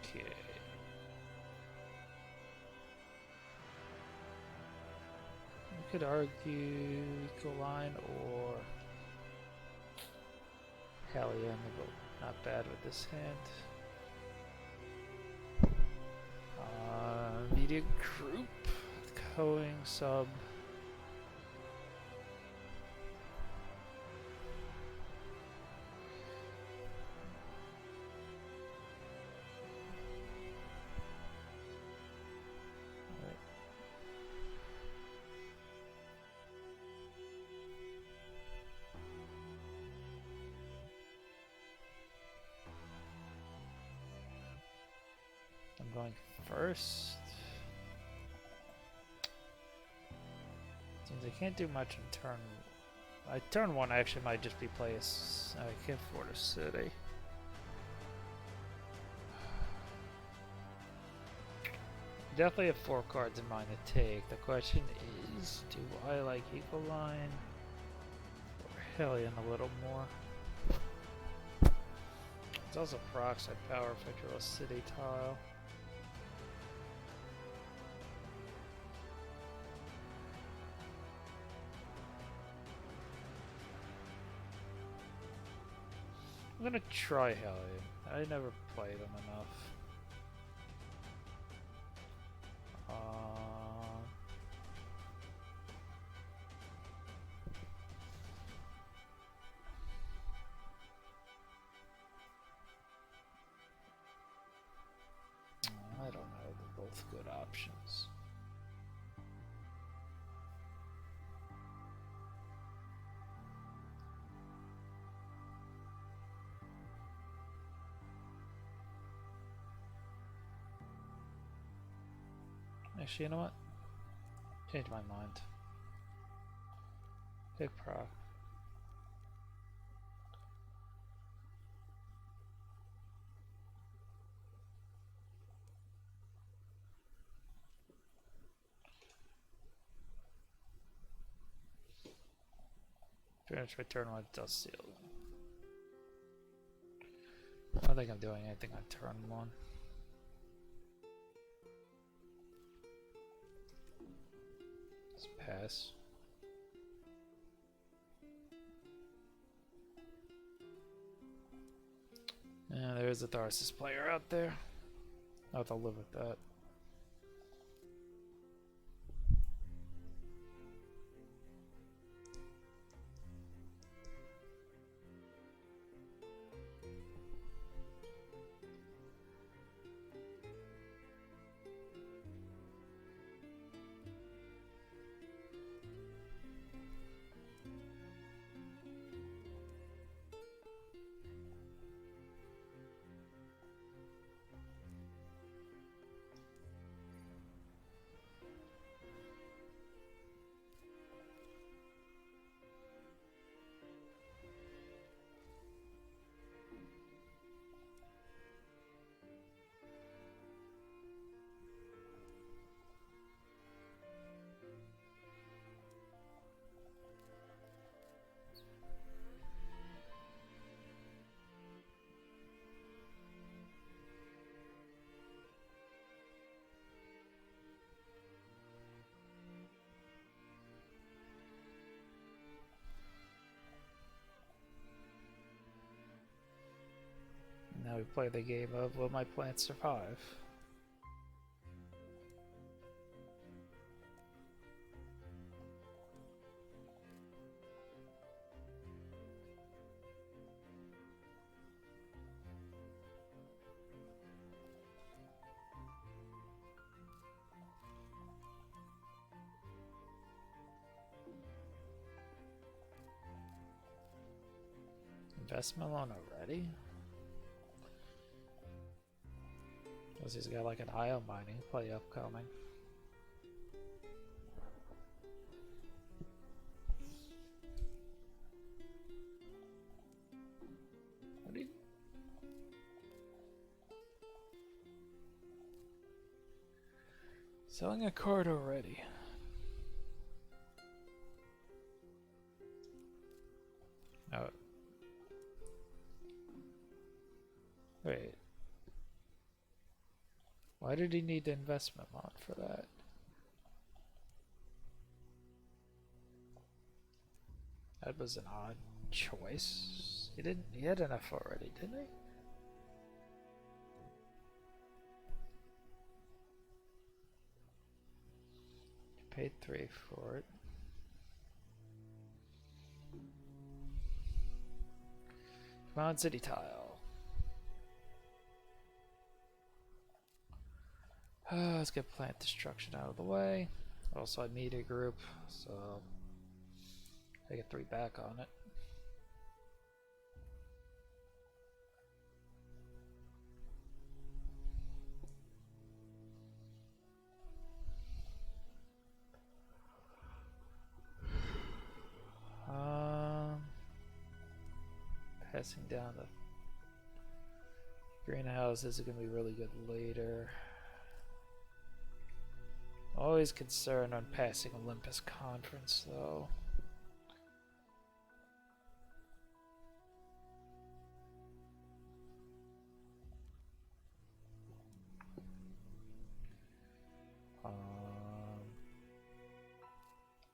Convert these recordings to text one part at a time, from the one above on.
Okay. We could argue Ecoline or Hellion, but not bad with this hand. Media group, Coing sub. I'm going first. Seems I can't do much in turn. Turn one actually might just be play I can't afford a city. Definitely have 4 cards in mind to take. The question is, do I like Ecoline or Hellion a little more? It's also Peroxide Power if I draw a city tile. I'm gonna try Hellion. I never played them enough. I don't know. They're both good options. Actually, you know what? Change my mind. Pick Proc. Finish my turn with Dust Seal. I don't think I'm doing anything on turn 1. Let's pass. Yeah, there's a Tharsis player out there. I'll have to live with that. Now we play the game of will my plants survive? Investment loan already? Because he's got like an IO mining play upcoming. What do you... Selling a card already. Oh. Wait. Why did he need the investment mod for that? That was an odd choice. He had enough already, didn't he? Paid 3 for it. Come on, city tile. Let's get plant destruction out of the way. Also, I media group, so I get 3 back on it. Passing down the greenhouses is going to be really good later. Always concerned on passing Olympus Conference though.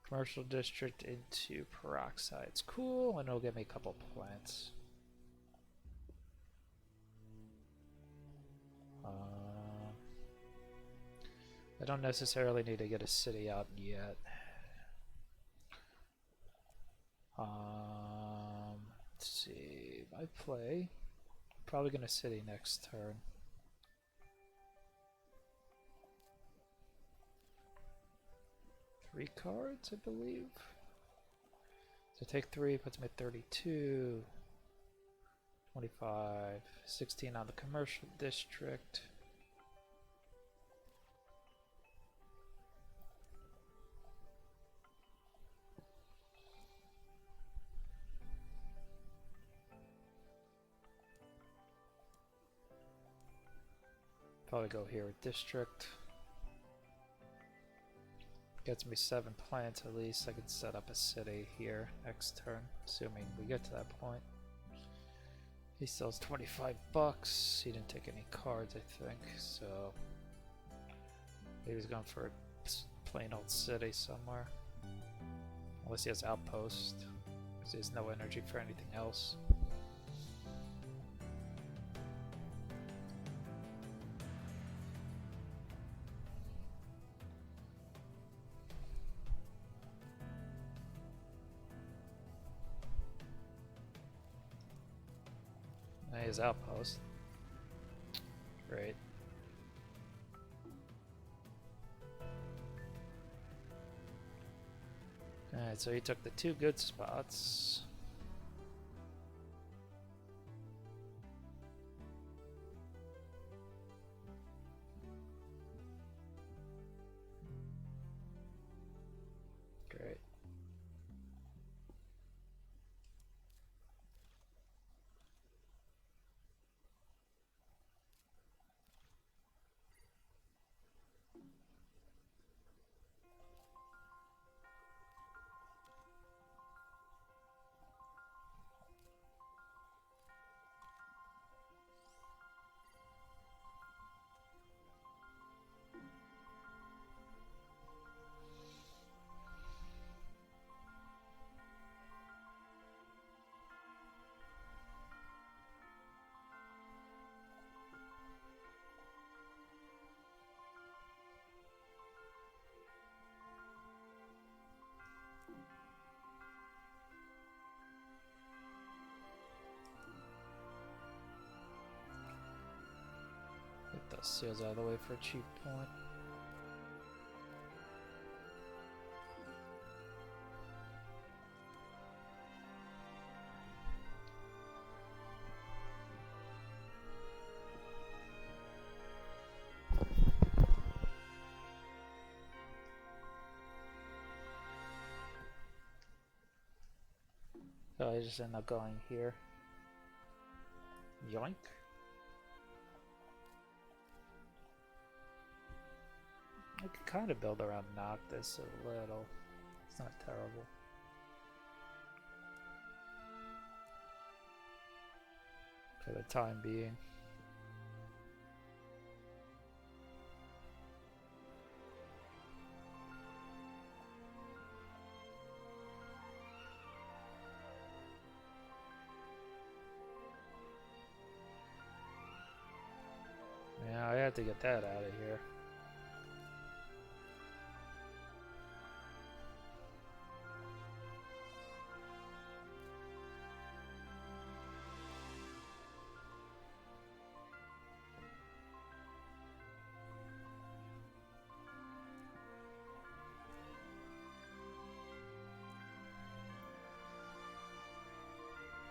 Commercial district into peroxides. Cool, and it'll give me a couple plants. I don't necessarily need to get a city out yet. Let's see, my play. Probably gonna city next turn. Three cards, I believe. So take 3, puts me at 32. 25, 16 on the commercial district. Probably go here with district. Gets me 7 plants at least. I can set up a city here next turn, assuming we get to that point. He sells 25 bucks. He didn't take any cards, I think, so he was going for a plain old city somewhere. Unless he has outpost, because he has no energy for anything else. His outpost. Great. Alright, so he took the 2 good spots. Great. Get those seals out of the way for a cheap point. So I just end up going here. Yoink. I could kind of build around Noctis a little. It's not terrible. For the time being. have to get that out of here.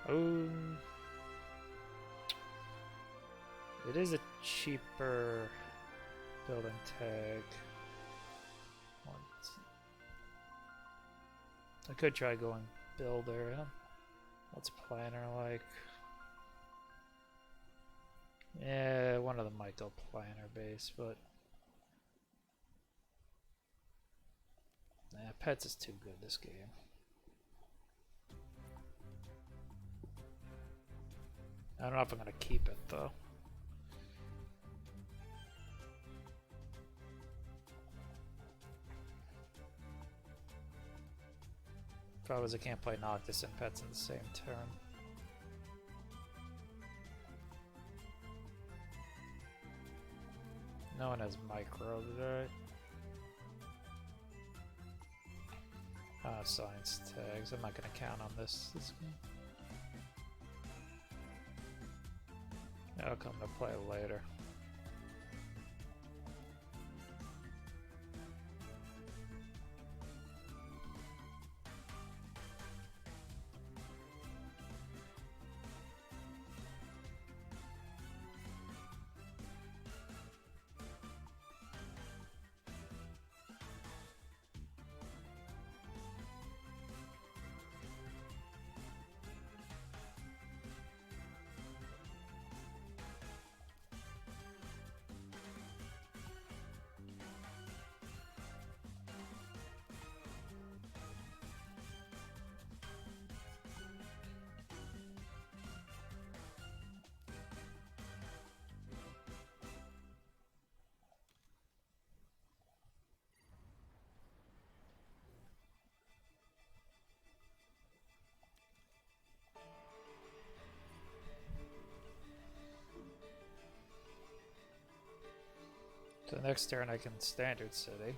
Oh, it is a cheaper building tag. I could try going builder. What's planner like? Yeah, one of them might go planner base, but nah, pets is too good this game. I don't know if I'm gonna keep it though. Problem is I can't play Noctis and pets in the same turn. No one has micro, right? Science tags. I'm not gonna count on this game. That'll come to play later. So next turn I can standard city.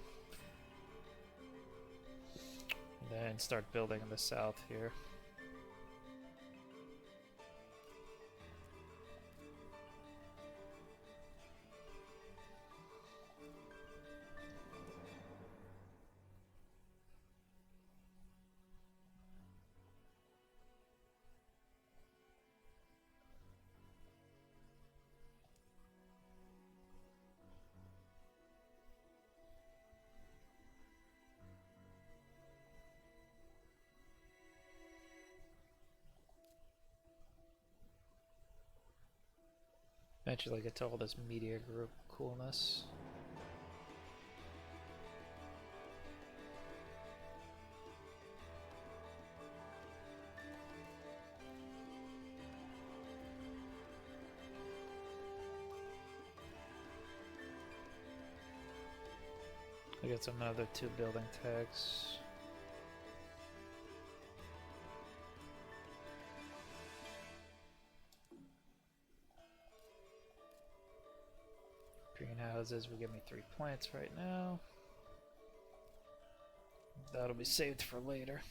And then start building in the south here. Eventually get to all this media group coolness. I got some other 2 building tags. Greenhouses will give me 3 plants right now. That'll be saved for later.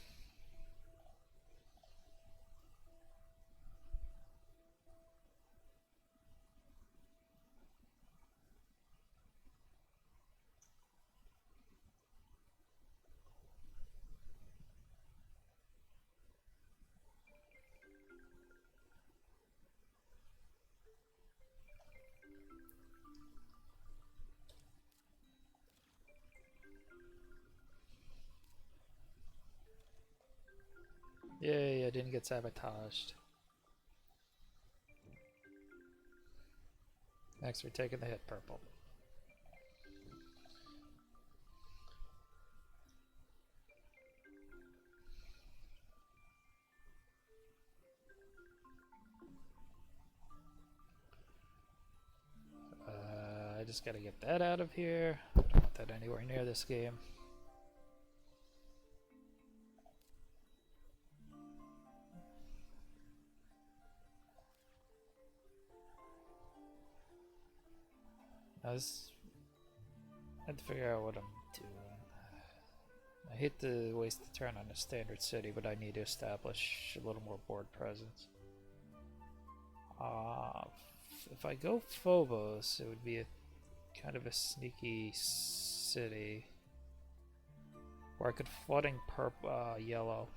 Yay, I didn't get sabotaged. Next, we're taking the hit purple. I just gotta get that out of here. I don't want that anywhere near this game. I had to figure out what I'm doing. I hate to waste the turn on a standard city, but I need to establish a little more board presence. If I go Phobos, it would be a kind of a sneaky city where I could flooding yellow,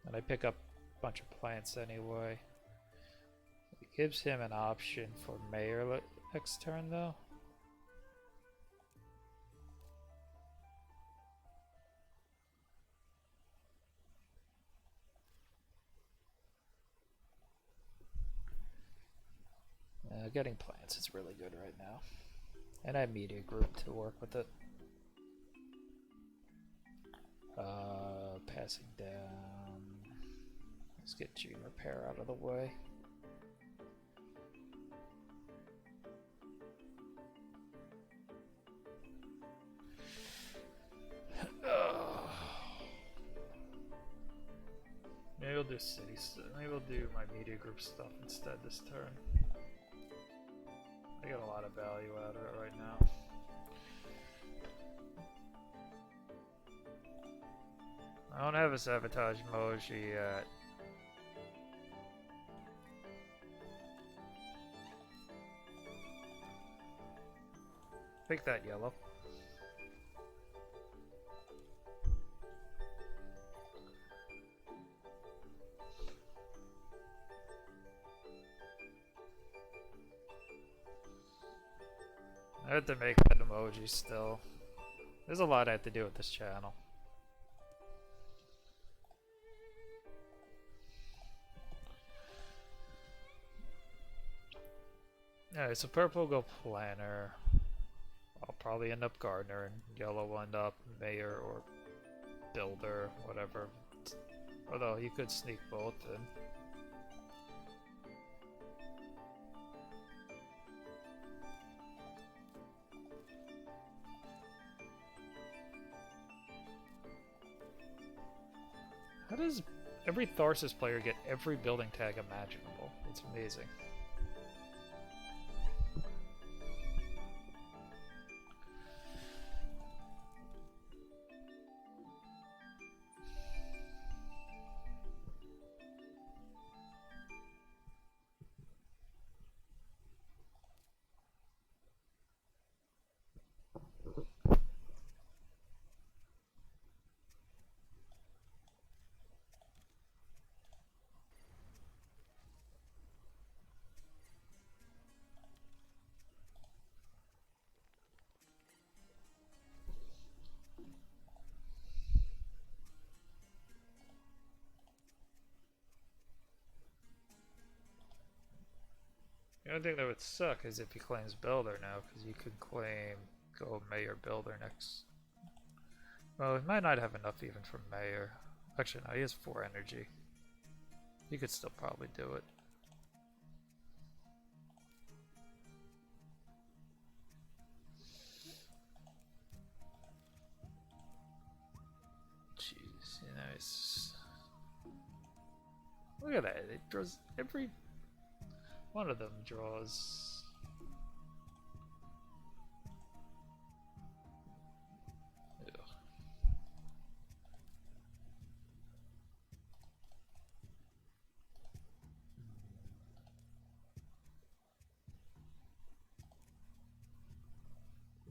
and I pick up a bunch of plants anyway. It gives him an option for mayor next turn though. Getting plants is really good right now. And I have media group to work with it. Passing down. Let's get Gene Repair out of the way. Maybe we'll do cities. Maybe we'll do my media group stuff instead this turn. I get a lot of value out of it right now. I don't have a sabotage emoji yet. Pick that yellow. I have to make that emoji still. There's a lot I have to do with this channel. Alright, so purple will go planner. I'll probably end up gardener, and yellow will end up mayor or builder, whatever. Although you could sneak both in. How does every Tharsis player get every building tag imaginable? It's amazing. The only thing that would suck is if he claims builder now, because you could claim go mayor builder next. Well, he might not have enough even for mayor. Actually, no, he has 4 energy. You could still probably do it. Jeez, you know, it's... Look at that, it draws every... One of them draws... Ew.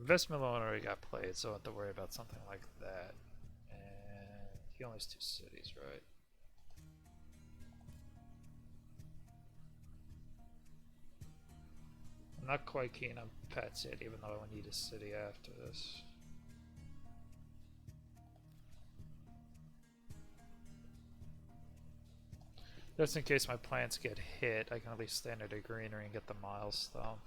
Investment loan already got played, so I don't have to worry about something like that. And he only has 2 cities, right? I'm not quite keen on pets yet, even though I need a city after this. Just in case my plants get hit, I can at least stand at a greenery and get the milestone.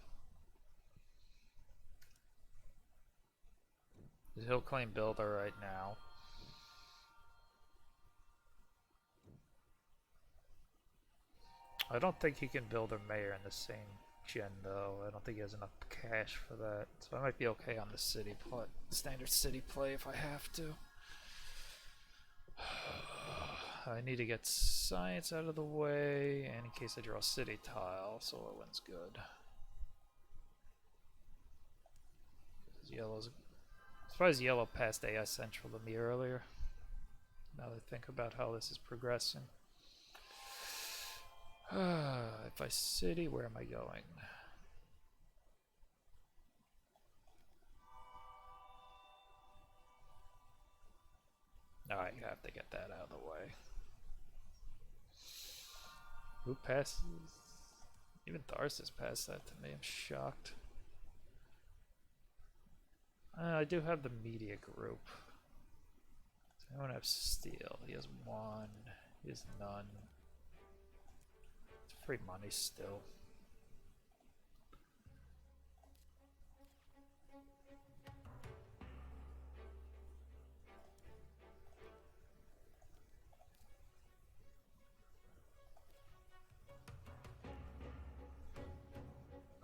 He'll claim builder right now. I don't think he can build a mayor in the same gen though. I don't think he has enough cash for that. So I might be okay on the city play, standard city play if I have to. I need to get science out of the way, and in case I draw a city tile, so it wins good. Yellow's. I'm surprised Yellow passed AI Central to me earlier. Now that I think about how this is progressing. If I city, where am I going? Oh, I have to get that out of the way. Who passes? Even Tharsis passed that to me. I'm shocked. I do have the media group. I don't have steel. He has one. He has none. It's free money still.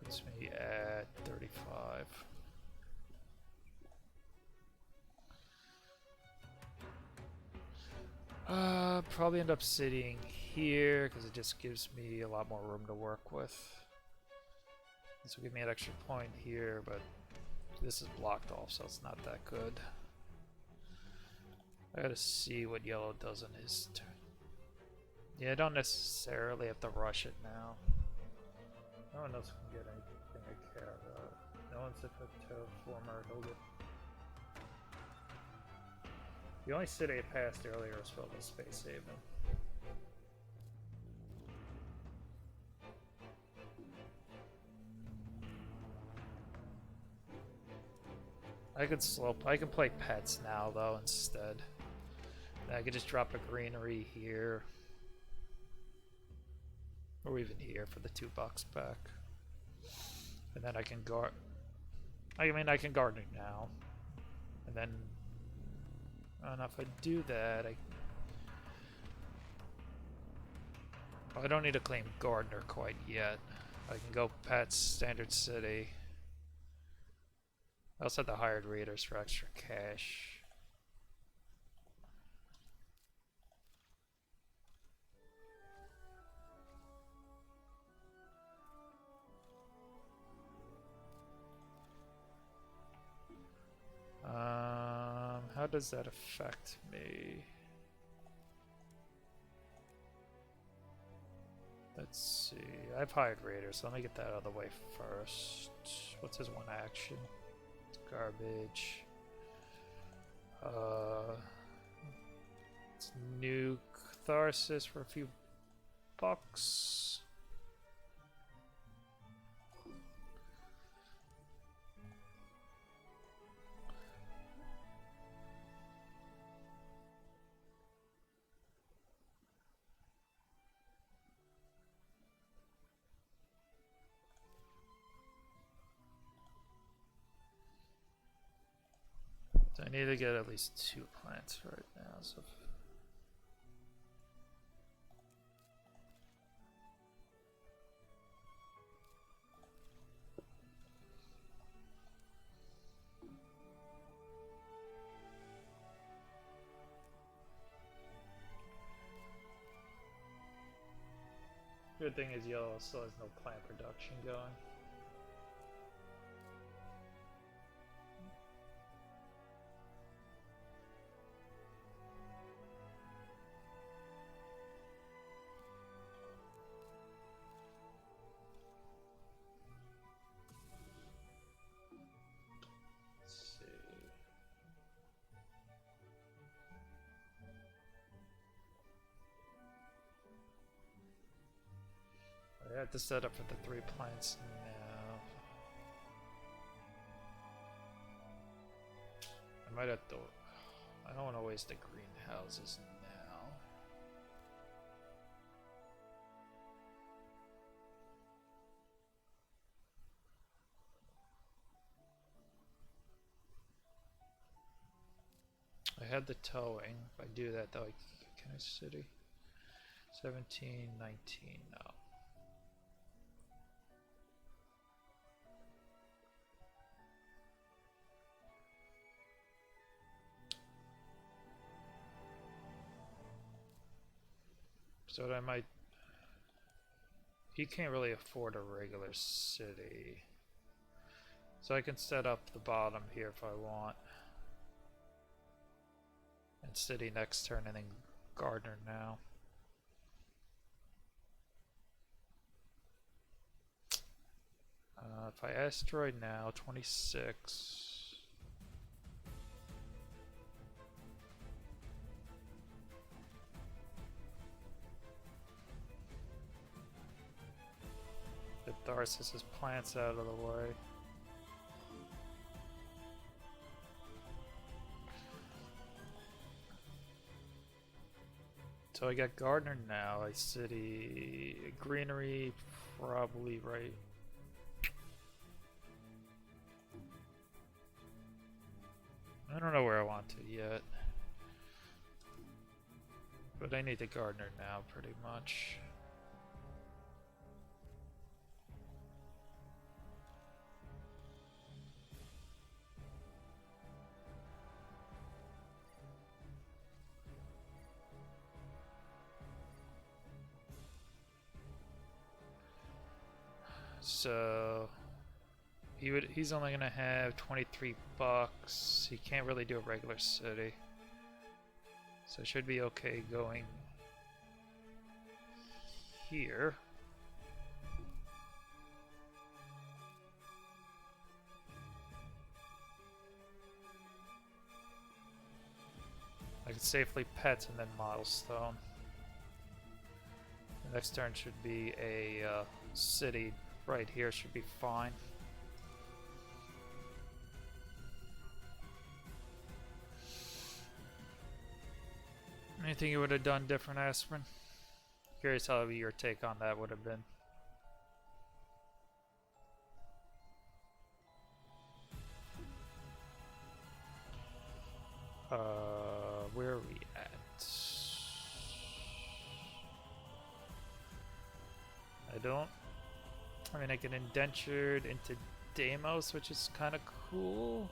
Puts me at 35. Probably end up sitting here because it just gives me a lot more room to work with. This will give me an extra point here, but this is blocked off, so it's not that good. I gotta see what Yellow does in his turn. Yeah, I don't necessarily have to rush it now. No one else can get anything I care about. No one's a Terraformer, he'll get... The only city I passed earlier was filled with Space Haven. I can play pets now though instead. I could just drop a greenery here. Or even here for the $2 back. And then I can guard. I mean, I can garden now. And then, and if I do that, I don't need to claim gardener quite yet. I can go pets, standard city. I also have the hired readers for extra cash. How does that affect me? Let's see. I've hired raiders, so let me get that out of the way first. What's his one action? Garbage. Let's nuke Tharsis for a few bucks. I need to get at least 2 plants right now, so good thing is Yellow still has no plant production going. I have to set up for the 3 plants now. I might have to... I don't want to waste the greenhouses now. I had the towing. If I do that though, can I city? 17, 19, no. So I might... He can't really afford a regular city. So I can set up the bottom here if I want. And city next turn and then gardener now. If I asteroid now, 26. Get Tharsis' plants out of the way. So I got gardener now, a city, greenery, probably right. I don't know where I want to yet. But I need the gardener now, pretty much. So he's only gonna have 23 bucks. He can't really do a regular city. So it should be okay going here. I can safely pet and then milestone. The next turn should be a city right here, should be fine. Anything you would have done different, Aspirin? Curious how your take on that would have been. Where are we at? I mean, I get indentured into Deimos, which is kind of cool.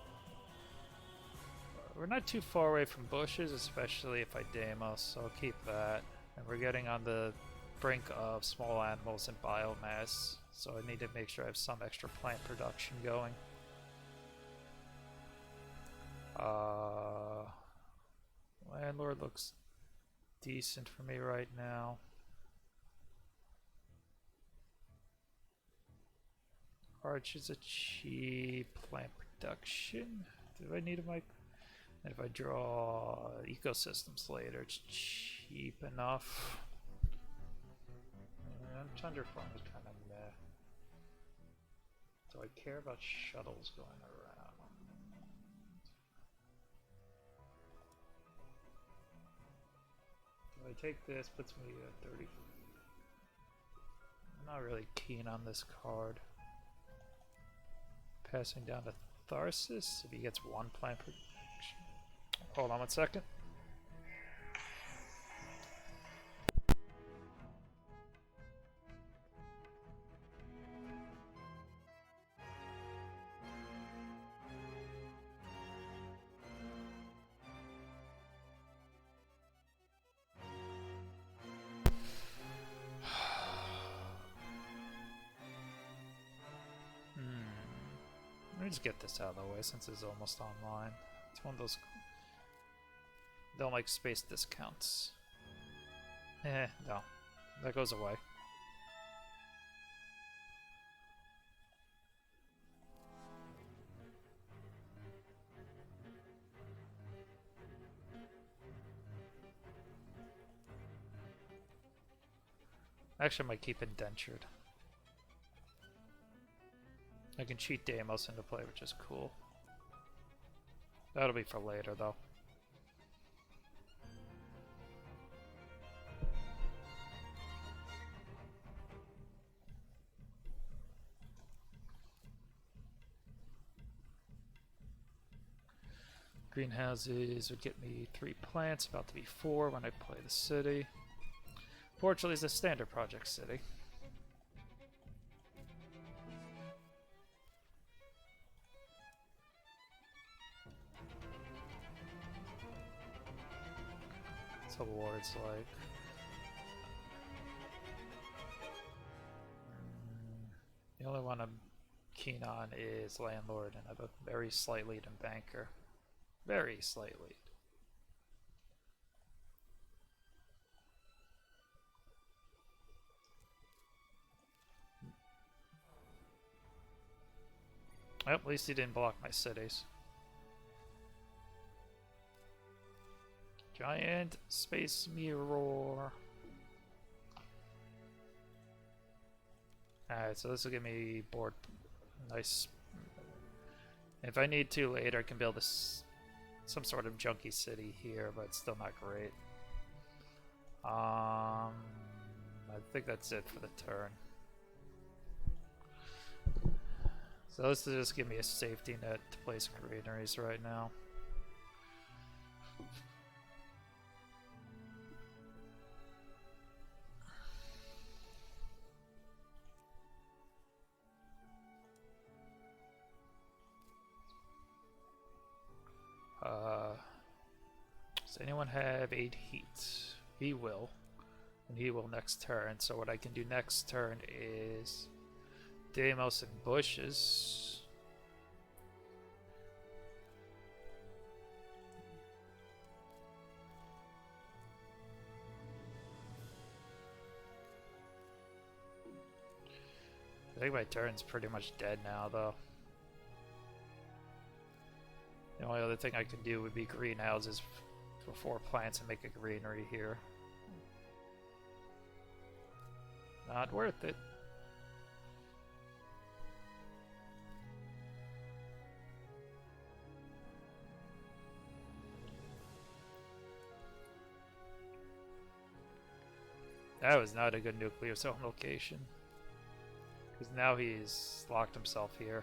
We're not too far away from bushes, especially if I Deimos, so I'll keep that. And we're getting on the brink of small animals and biomass, so I need to make sure I have some extra plant production going. Landlord looks decent for me right now. Arch is a cheap plant production. Do I need a mic? And if I draw ecosystems later, it's cheap enough. And Terraforming is kind of meh. Do I care about shuttles going around? If I take this, puts me at 30. I'm not really keen on this card. Passing down to Tharsis if he gets one plant production. Hold on 1 second. Let me just get this out of the way since it's almost online. It's one of those... Don't like space discounts. No. That goes away. Actually, I might keep indentured. I can cheat Deimos into play, which is cool. That'll be for later, though. Greenhouses would get me 3 plants, about to be 4 when I play the city. Fortunately, it's a standard project city. That's what Ward's like. The only one I'm keen on is landlord, and I have a very slight lead in banker. Very slight lead. Well, at least he didn't block my cities. Giant space mirror. Alright, so this will give me board. Nice. If I need to later, I can build some sort of junky city here, but it's still not great. I think that's it for the turn. So this will just give me a safety net to place greeneries right now. Does anyone have 8 heat? He will. And he will next turn. So what I can do next turn is Deimos and bushes. I think my turn's pretty much dead now, though. The only other thing I can do would be greenhouses for 4 plants and make a greenery here. Not worth it. That was not a good nuclear zone location. Because now he's locked himself here.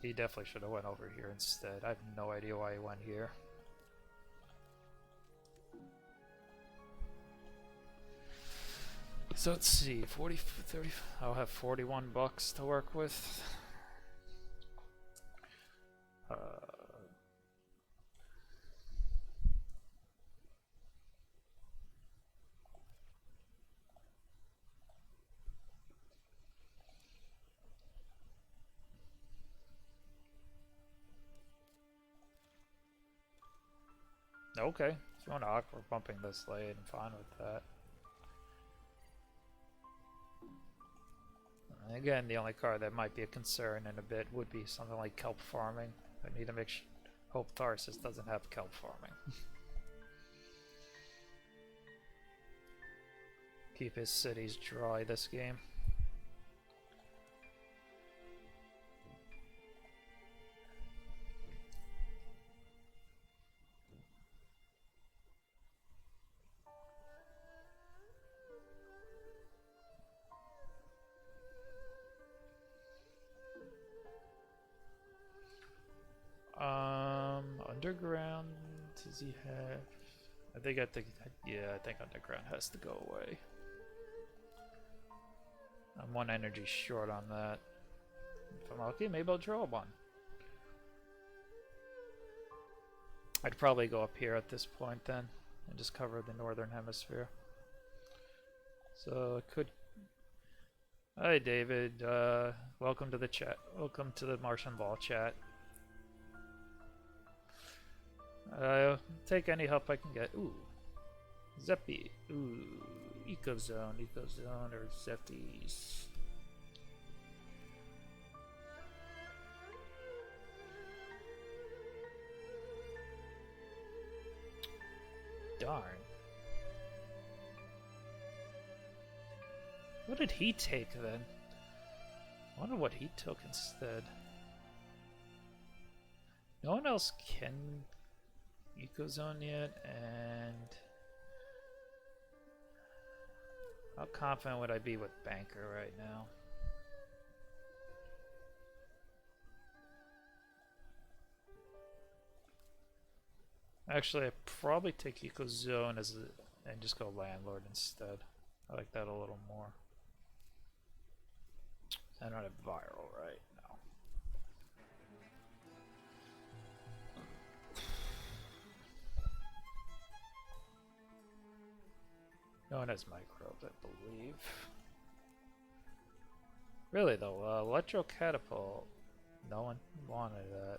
He definitely should have went over here instead. I have no idea why he went here. So let's see, 40, 30, I'll have 41 bucks to work with. Okay, if you want to awkward bumping this late, I'm fine with that. And again, the only card that might be a concern in a bit would be something like kelp farming. I need to make sure hope Tharsis doesn't have kelp farming. Keep his cities dry this game. Underground, does he have? Yeah, I think underground has to go away. I'm 1 energy short on that. If I'm lucky, maybe I'll draw one. I'd probably go up here at this point then, and just cover the northern hemisphere. So it could. Hi David, welcome to the chat. Welcome to the Martian Ball chat. Take any help I can get. Ooh. Zeppy. Ooh. Ecozone or Zeppies. Darn. What did he take then? I wonder what he took instead. No one else can Ecozone yet, and how confident would I be with Banker right now? Actually, I'd probably take Ecozone and just go Landlord instead. I like that a little more. I don't have Viral right now. No one has microbes, I believe. Really though, electro catapult. No one wanted that.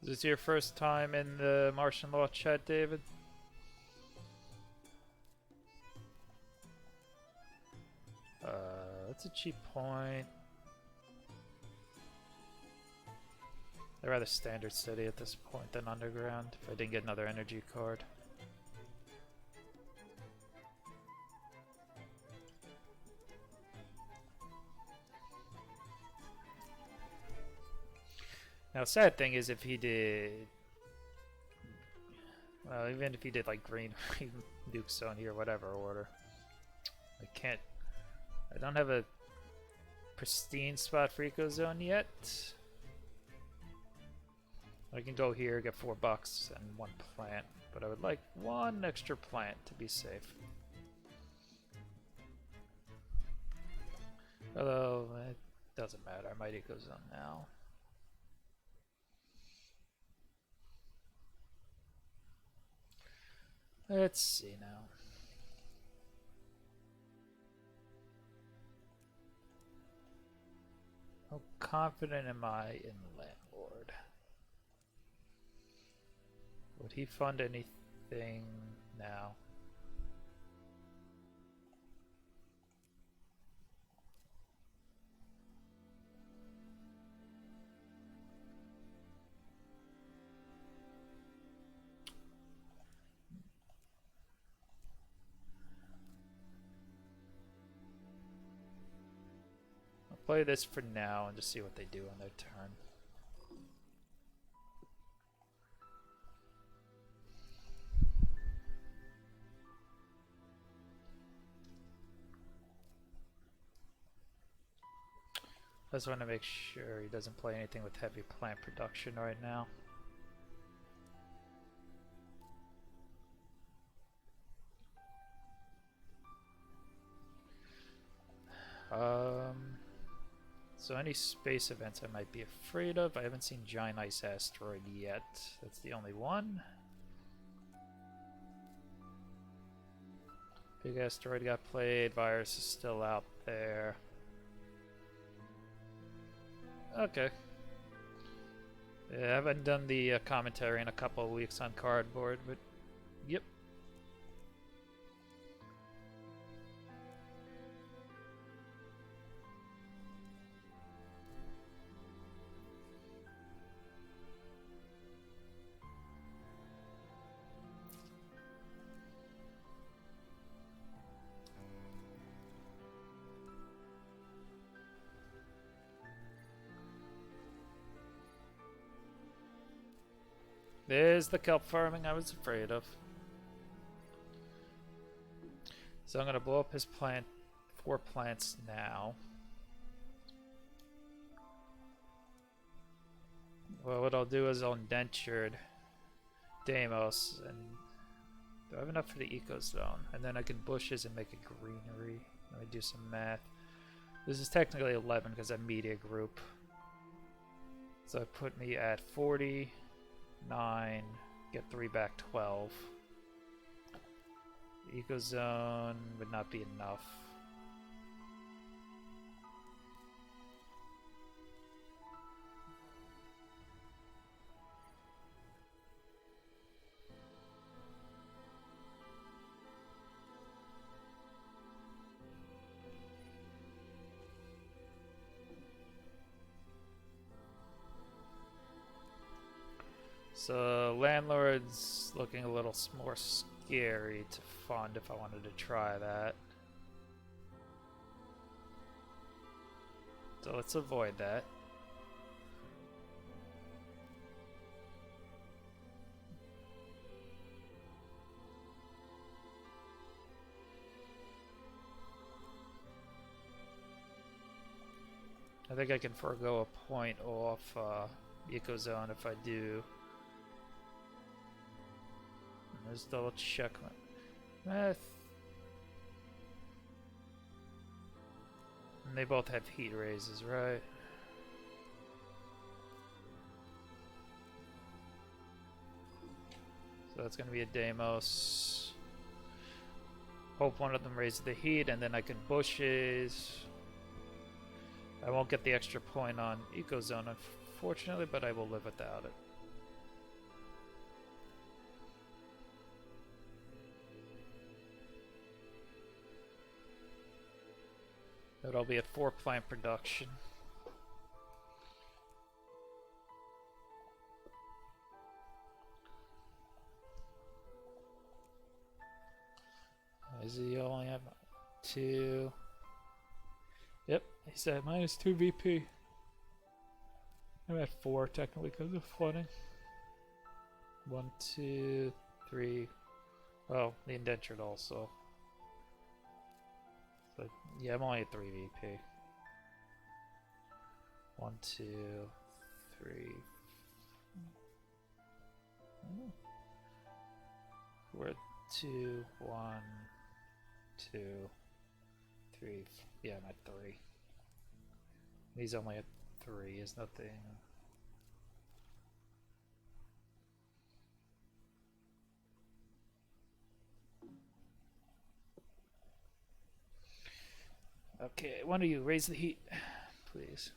Is this your first time in the Martian Law chat, David? That's a cheap point. I'd rather standard city at this point than underground if I didn't get another energy card. Now, sad thing is if he did... Well, even if he did like green nuke zone here, whatever order. I can't... I don't have a pristine spot for eco zone yet. I can go here, get $4 and 1 plant, but I would like 1 extra plant to be safe. Although, it doesn't matter, I might eco zone now. Let's see now. How confident am I in the landlord? Would he fund anything now? I'll play this for now and just see what they do on their turn. I just want to make sure he doesn't play anything with heavy plant production right now. So any space events I might be afraid of. I haven't seen Giant Ice Asteroid yet. That's the only one. Big Asteroid got played. Virus is still out there. Okay. Yeah, I haven't done the commentary in a couple of weeks on cardboard, but yep. There's the kelp farming I was afraid of. So I'm going to blow up his plant, 4 plants now. Well, what I'll do is I'll indentured Deimos, and do I have enough for the eco zone? And then I can bushes and make a greenery. Let me do some math. This is technically 11 because I'm media group. So it put me at 40. 9, get 3 back, 12. Eco zone would not be enough. So landlord's looking a little more scary to fund if I wanted to try that. So let's avoid that. I think I can forego a point off eco zone if I do. Let's double check my math. And they both have heat raises, right? So that's going to be a Deimos. Hope one of them raises the heat, and then I can bushes. I won't get the extra point on Ecozone, unfortunately, but I will live without it. But I'll be at 4 plant production. Is he only have 2? Yep, he's at -2 VP. I'm at 4 technically because of flooding. 1, 2, 3. Well, the indentured also. So yeah, I'm only at 3 VP. 1, 2, 3. We're at 2, 1, 2, 3. Yeah, I'm at 3. He's only at 3. Is nothing. Okay, one of you raise the heat, please.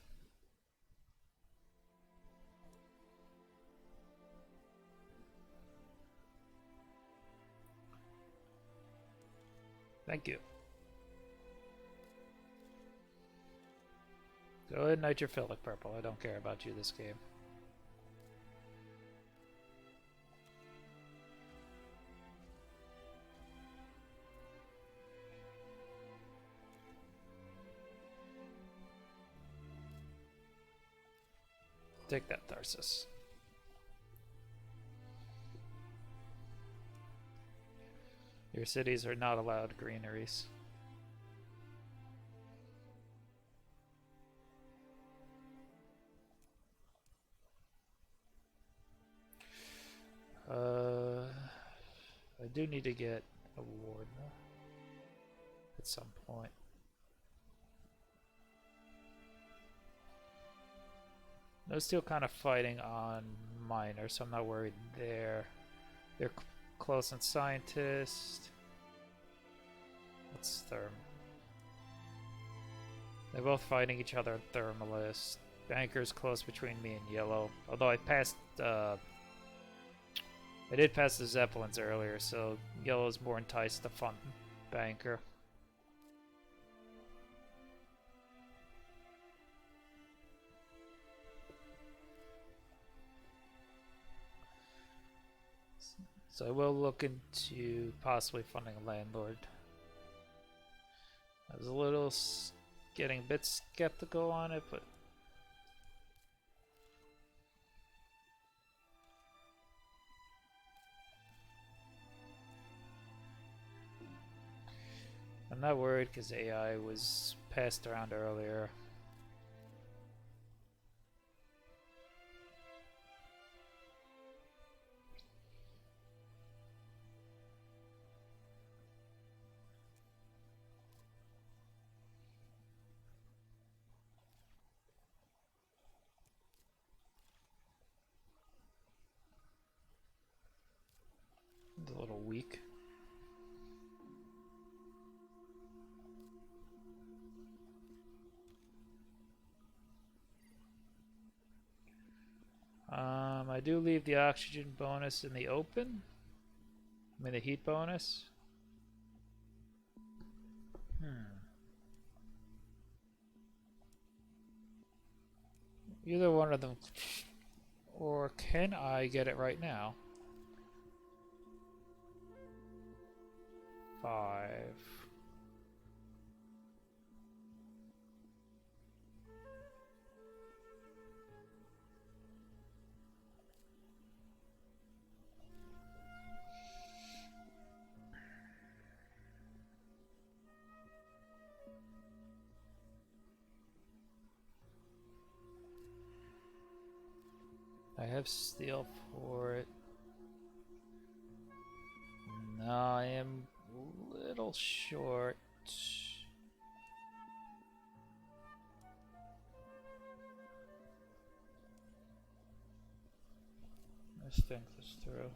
Thank you. Go ahead, nitrophilic purple. I don't care about you this game. Take that, Tharsis. Your cities are not allowed greeneries. I do need to get a ward at some point. They're still kind of fighting on minor, so I'm not worried there. They're close on scientist. What's therm? They're both fighting each other at thermalist. Banker's close between me and yellow. Although I passed, I did pass the Zeppelins earlier, so yellow's more enticed to fund Banker. So I will look into possibly funding a landlord. I was a little getting a bit skeptical on it, but I'm not worried because AI was passed around earlier. It's a little weak. I do leave the oxygen bonus in the open. I mean the heat bonus. Either one of them. Or can I get it right now? 5. I have steel for it. No, I am a little short. Let's think this through.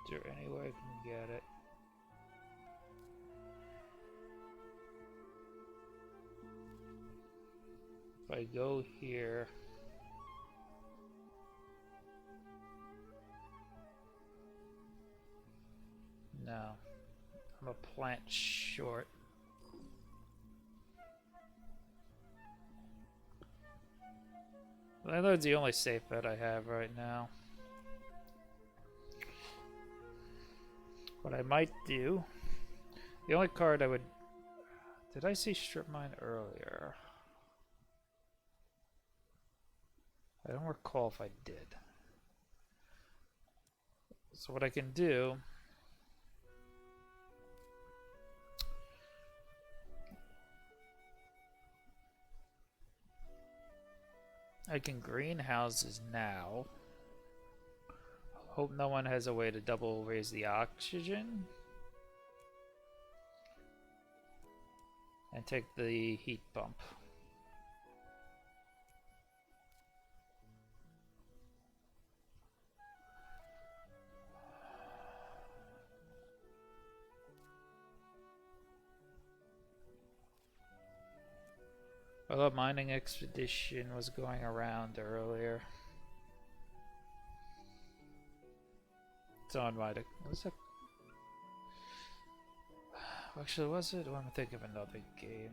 there any way I can get it? If I go here... No. I'm a plant short. Landlord's the only safe bet I have right now. What I might do... The only card I would... Did I see Strip Mine earlier? I don't recall if I did. So what I can do... I can greenhouses now. Hope no one has a way to double raise the oxygen. And take the heat bump. I thought mining expedition was going around earlier. It's on my... Was it? Actually, was it? Let me think of another game.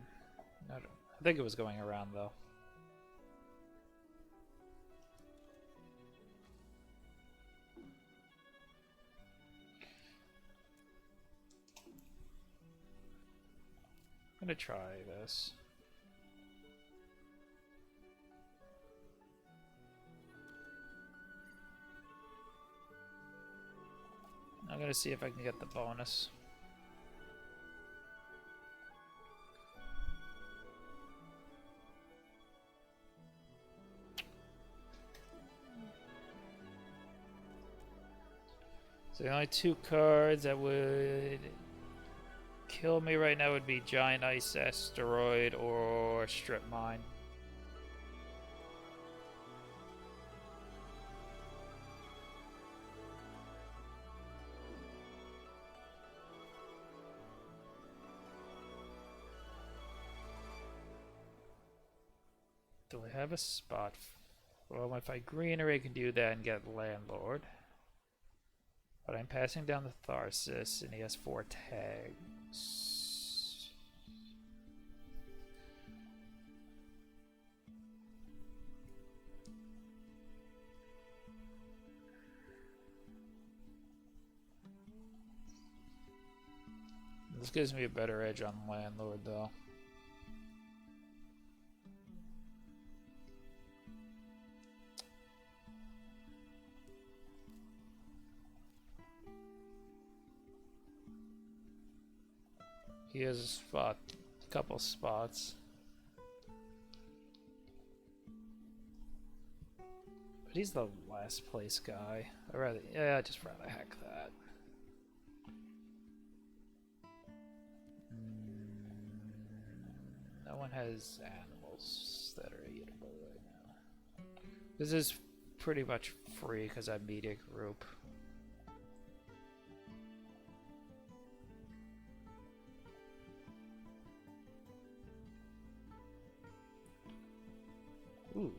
I think it was going around though. I'm gonna try this. I'm gonna see if I can get the bonus. So the only two cards that would kill me right now would be Giant Ice Asteroid or Strip Mine. Do I have a spot? Well, if I greenery, I can do that and get Landlord. But I'm passing down the Tharsis, and he has 4 tags. This gives me a better edge on Landlord, though. He has a spot, a couple spots. But he's the last place guy. I'd just rather hack that. No one has animals that are eatable right now. This is pretty much free because I'm media group. Ooh.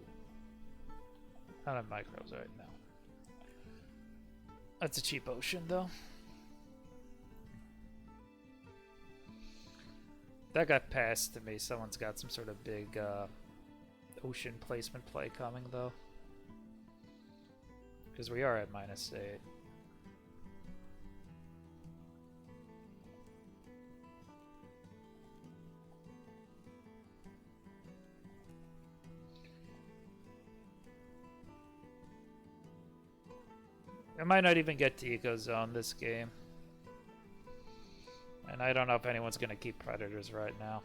Not on micros right now. That's a cheap ocean, though. That got passed to me. Someone's got some sort of big ocean placement play coming, though. Because we are at -8. I might not even get to Eco Zone this game. And I don't know if anyone's going to keep Predators right now.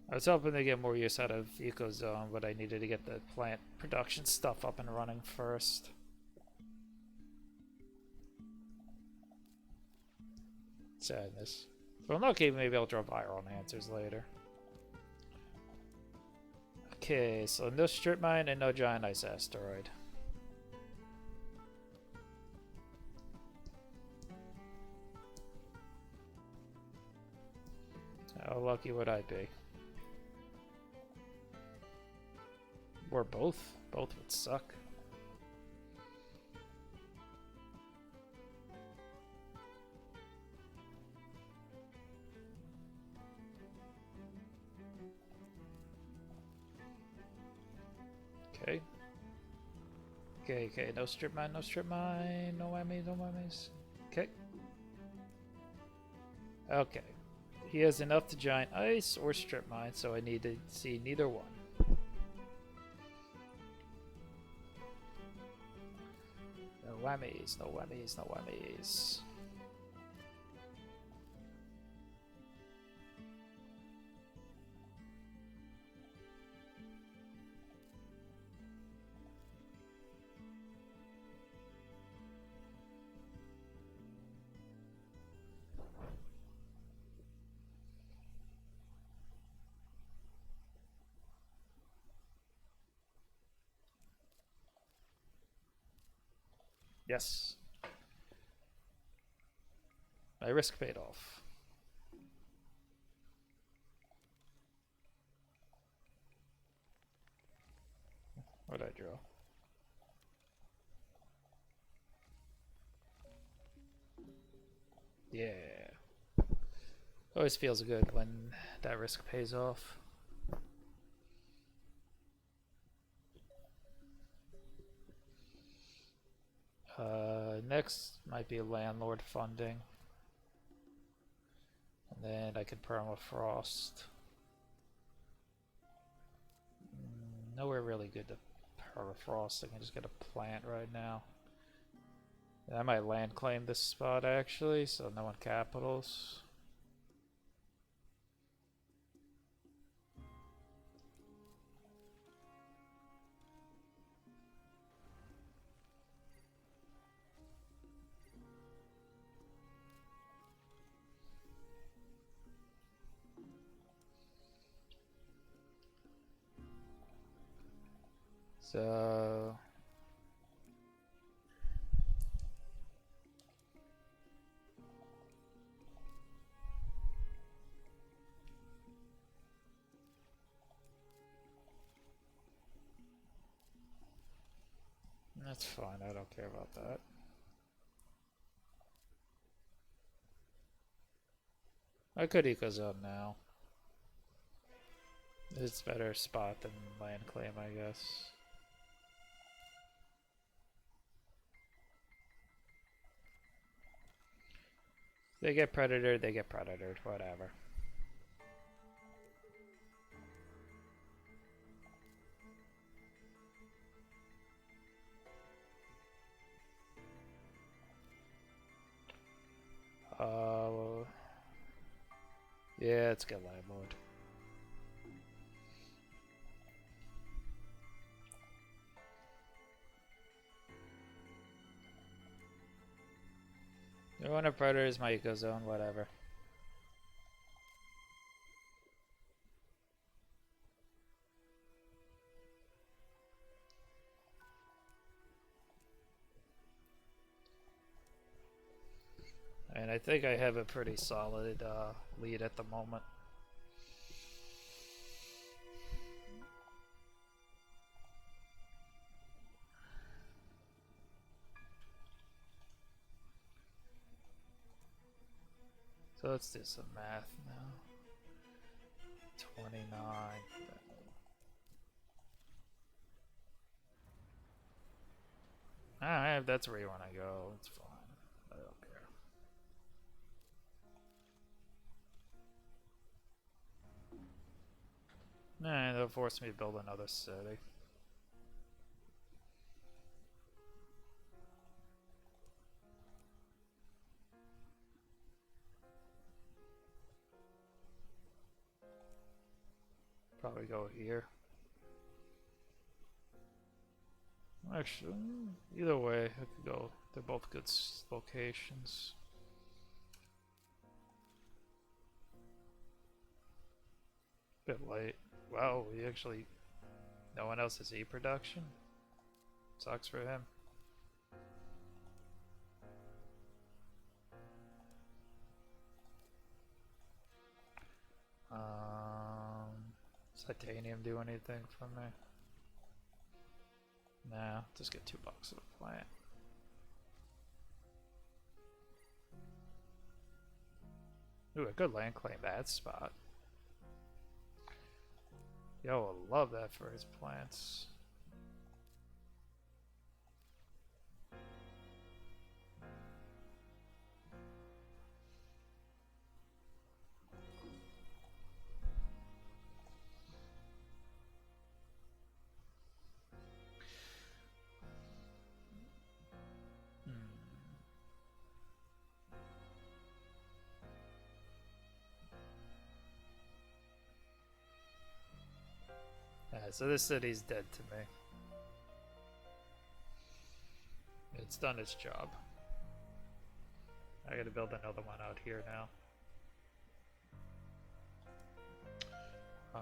I was hoping to get more use out of Eco Zone, but I needed to get the plant production stuff up and running first. Sadness. Well, okay, maybe I'll draw viral answers later. Okay, so no strip mine and no giant ice asteroid. How lucky would I be? Or both? Both would suck. Okay. Okay, no strip mine, no strip mine, no whammies, no whammies. Okay. Okay. He has enough to giant ice or strip mine, so I need to see neither one. No whammies, no whammies, no whammies. Yes. My risk paid off. What did I draw? Yeah. Always feels good when that risk pays off. Next might be landlord funding. And then I could permafrost. Nowhere really good to permafrost. I can just get a plant right now. I might land claim this spot actually, so no one capitals. So that's fine, I don't care about that. I could eco zone now. It's a better spot than land claim, I guess. They get predator, they get predatored, whatever. Yeah, it's good landlord. One of predators, my eco zone, whatever. And I think I have a pretty solid lead at the moment. So let's do some math now. 29. Alright, that's where you want to go. It's fine. I don't care. Nah, they'll force me to build another city. Probably go here. Actually, either way, I could go. They're both good locations. Bit late. Wow, we actually No one else has E-production? Sucks for him. Titanium do anything for me? Nah, just get $2 of a plant. Ooh, a good land claim that spot. Yo, I love that for his plants. Yeah, so this city's dead to me. It's done its job. I gotta build another one out here now. I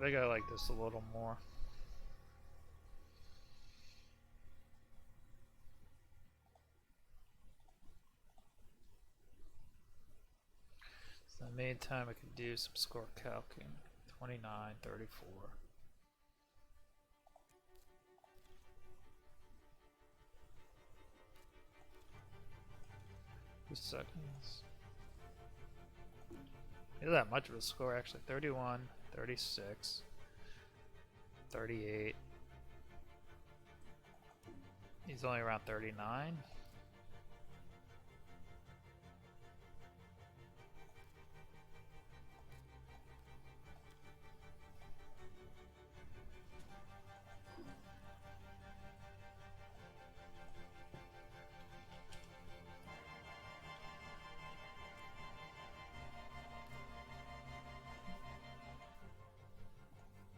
think I like this a little more. So in the meantime, I can do some score calcing. 29, 34. 2 seconds. Not that much of a score actually. 31, 36, 38. He's only around 39.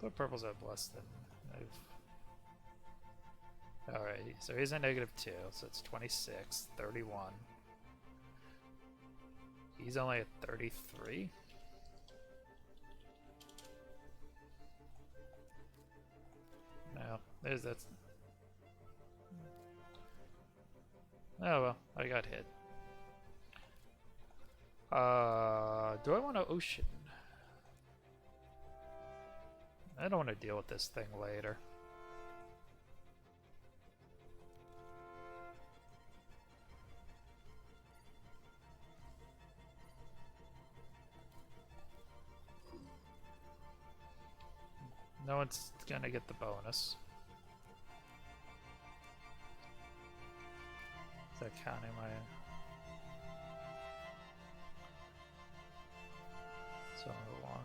The purples have less than. Alright, so he's a -2, so it's 26, 31. He's only at 33. No, there's that. Oh well, I got hit. Do I want an ocean? I don't want to deal with this thing later. No one's gonna get the bonus. Is that counting my... So one.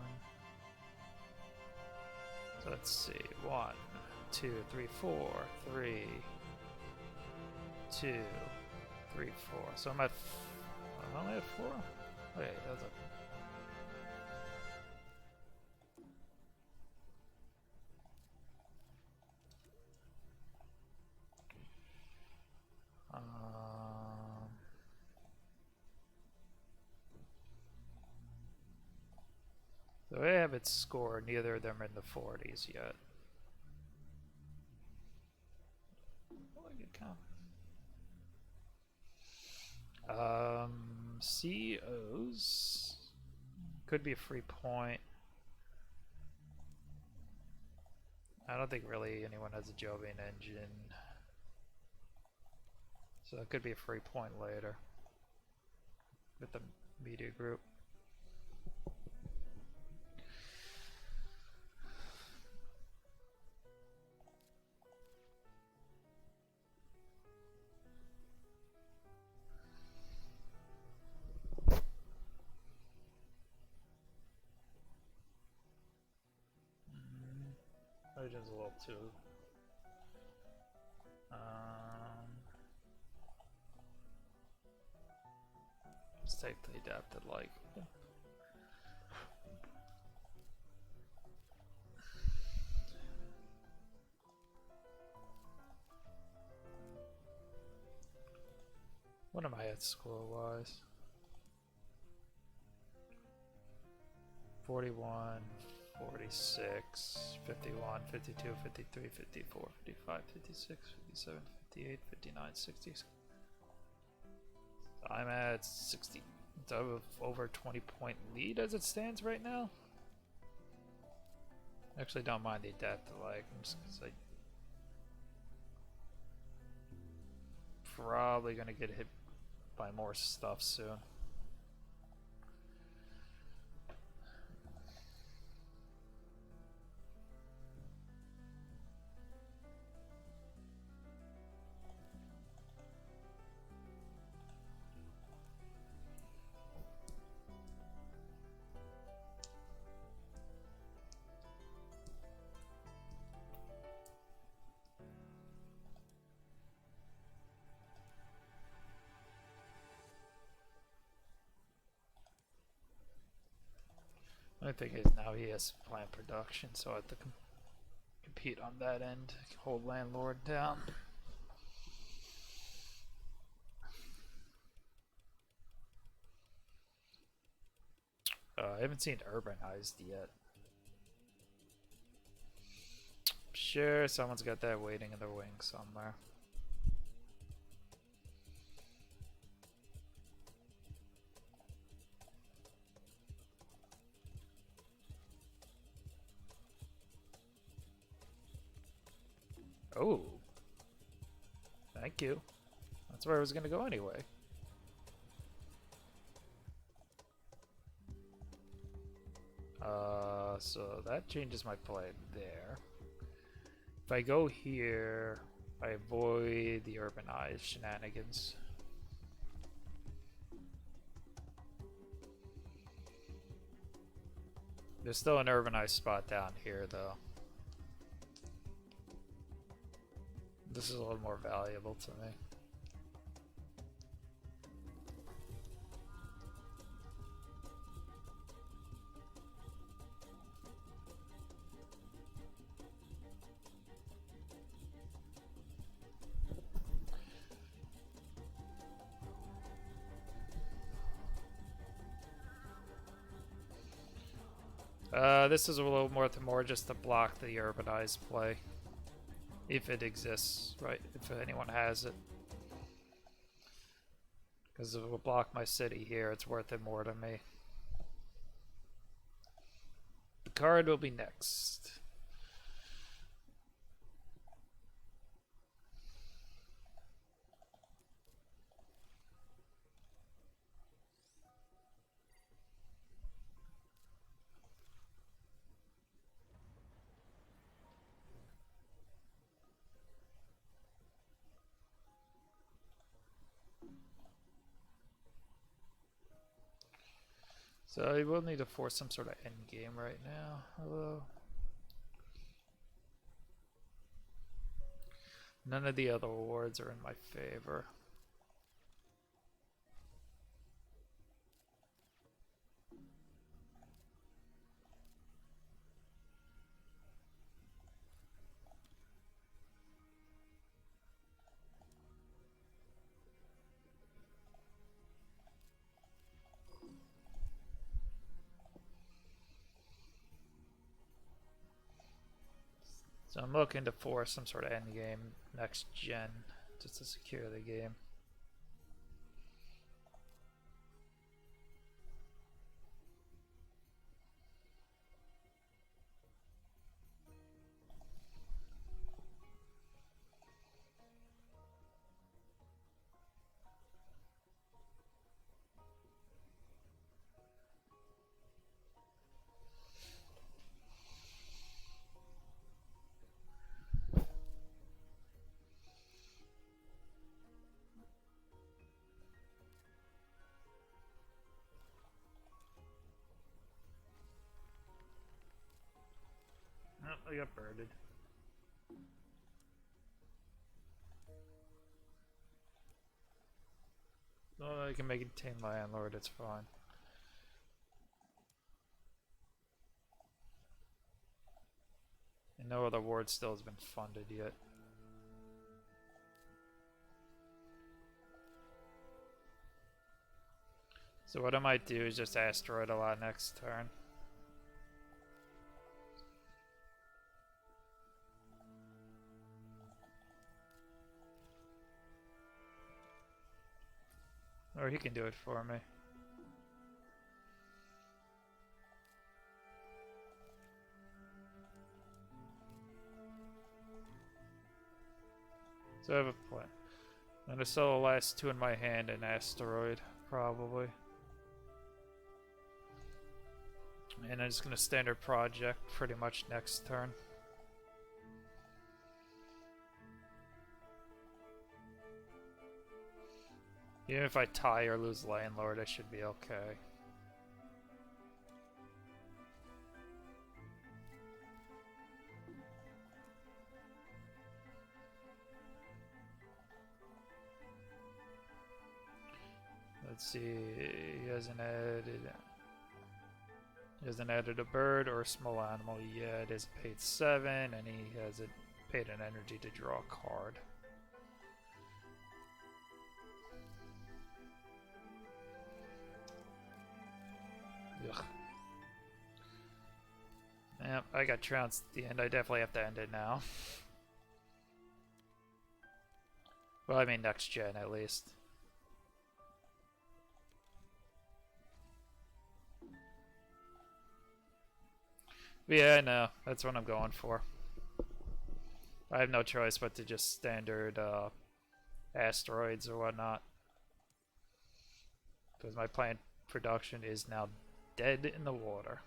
So let's see. 1, 2, 3, 4, 3, 2, 3, 4. So I'm at... I'm only at 4? Wait, that's a... So I have its score, neither of them are in the 40s yet. CEOs could be a free point. I don't think really anyone has a Jovian engine, so it could be a free point later with the media group. Legion's a little too. Let's take the adapted like. What am I at score-wise? 41, 46, 51, 52, 53, 54, 55, 56, 57, 58, 59, 60. I'm at 60. Over 20-point lead as it stands right now. Actually, don't mind the death delay. I'm just gonna say probably gonna get hit by more stuff soon. The only thing is now he has plant production, so I have to compete on that end, hold landlord down. I haven't seen urbanized yet. Sure, someone's got that waiting in the wing somewhere. Oh. Thank you. That's where I was gonna go anyway. So that changes my play there. If I go here, I avoid the urbanized shenanigans. There's still an urbanized spot down here, though. This is a little more valuable to me. This is a little more just to block the urbanized play. If it exists, right? If anyone has it. Because if it will block my city here, it's worth it more to me. The card will be next. So I will need to force some sort of end game right now. Hello. None of the other awards are in my favor. So I'm looking to force some sort of end game next gen just to secure the game. Oh, I got birded. Oh, I can make it tame landlord, it's fine. And no other ward still has been funded yet. So what I might do is just asteroid a lot next turn. Or he can do it for me. So I have a plan. I'm gonna sell the last two in my hand and asteroid, probably. And I'm just gonna standard project pretty much next turn. Even if I tie or lose Landlord, I should be okay. Let's see, he hasn't added a bird or a small animal yet. It has paid 7, and he hasn't paid an energy to draw a card. Ugh. Yep, I got trounced at the end. I definitely have to end it now. Well, I mean next gen at least. But yeah, no, that's what I'm going for. I have no choice but to just standard asteroids or whatnot. Because my plant production is now dead in the water.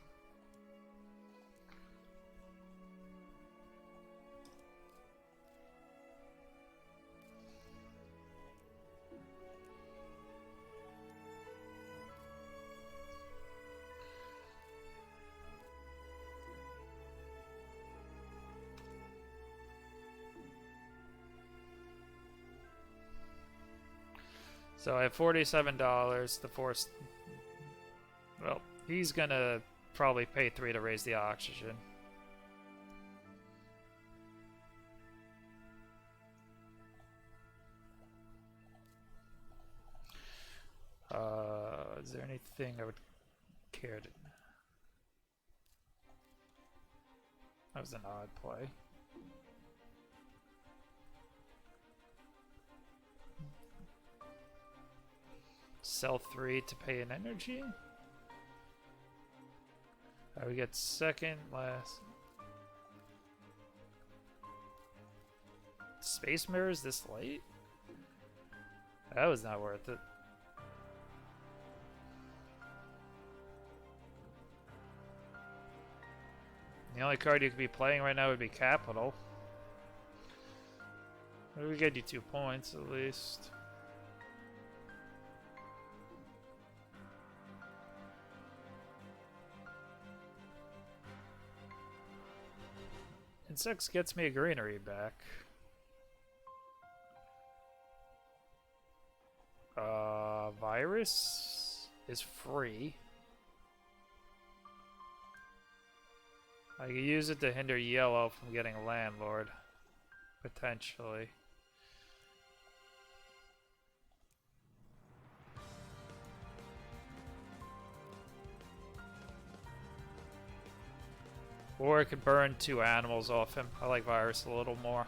So I have $47. The force. Well, he's gonna probably pay 3 to raise the oxygen. Is there anything I would care to? That was an odd play. Sell 3 to pay an energy? We get second, last. Space mirrors this late? That was not worth it. The only card you could be playing right now would be Capital. We get you 2 points at least. Insects gets me a greenery back. Virus is free. I could use it to hinder yellow from getting a landlord, potentially. Or I could burn 2 animals off him. I like virus a little more.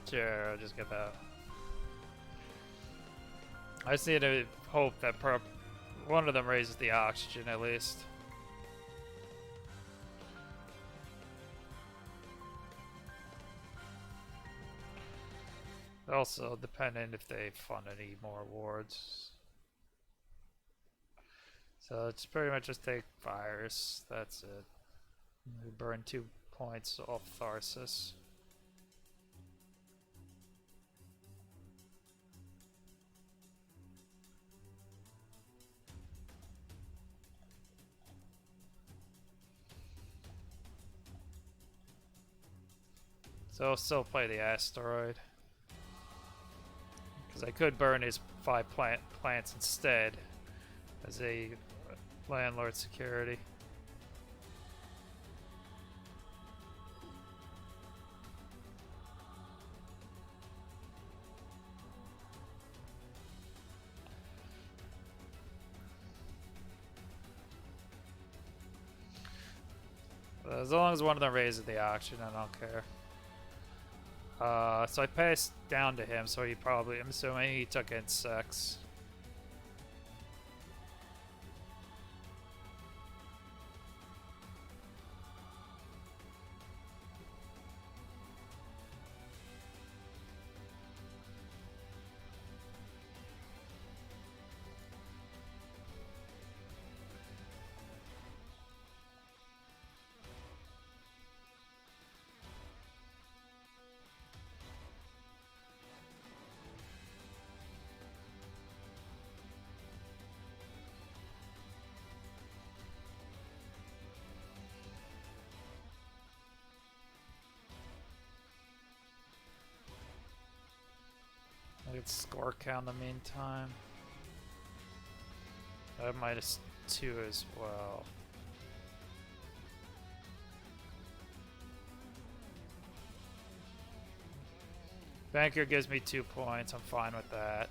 Sure, I'll just get that. I just need to hope that one of them raises the oxygen at least. Also, dependent if they fund any more awards. So it's pretty much just take virus. That's it. We burn 2 points off Tharsis. So I'll still play the asteroid. Because I could burn his 5 plants instead as a landlord security. As long as one of them raises the auction, I don't care. So I passed down to him, so he probably, I'm assuming he took insects. I get score count in the meantime. I have -2 as well. Banker gives me 2 points. I'm fine with that.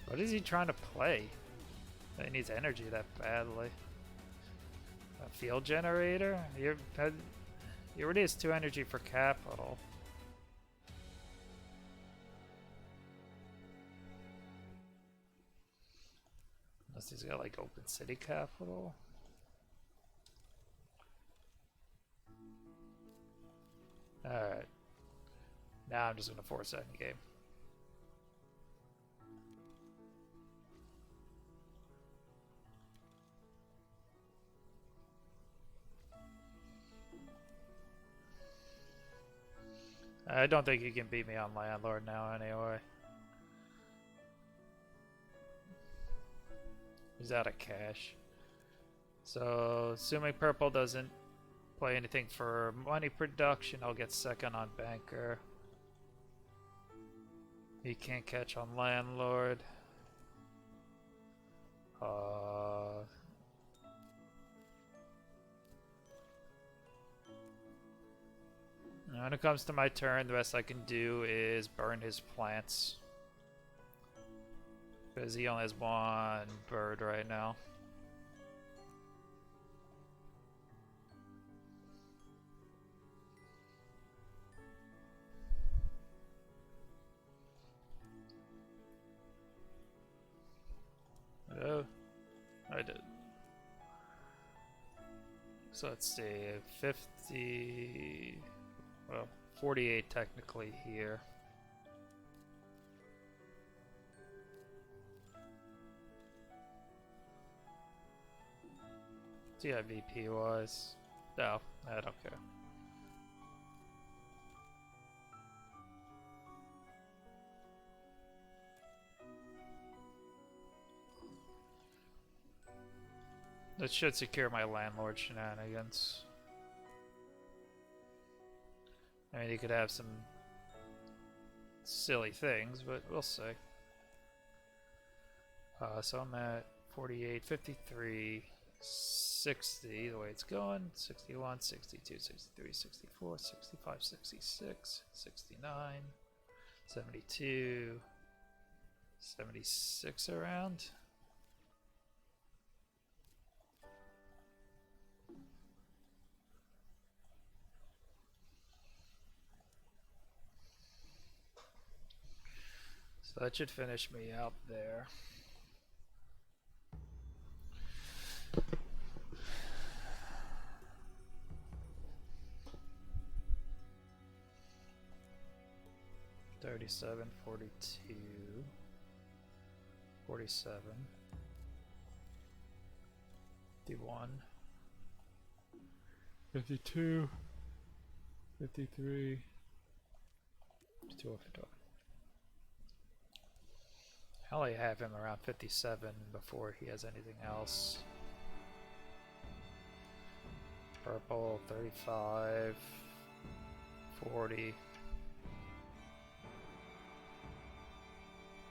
What is he trying to play? He needs energy that badly. A field generator? He already has 2 energy for capital. Unless he's got like open city capital. Alright. Now I'm just gonna force that in the game. I don't think you can beat me on Landlord now anyway. He's out of cash. So, assuming purple doesn't play anything for money production, I'll get second on Banker. He can't catch on Landlord. When it comes to my turn, the best I can do is burn his plants. Because he only has 1 bird right now. Oh, I did. So let's see, 50, well, 48 technically here. See how VP was. No, I don't care. That should secure my landlord shenanigans. I mean, he could have some silly things, but we'll see. So I'm at 48, 53, 60, the way it's going. 61, 62, 63, 64, 65, 66, 69, 72, 76 around. So that should finish me out there. $37, $42, $47, $51, $52, $53, $52. I only have him around 57 before he has anything else. Purple, 35, 40,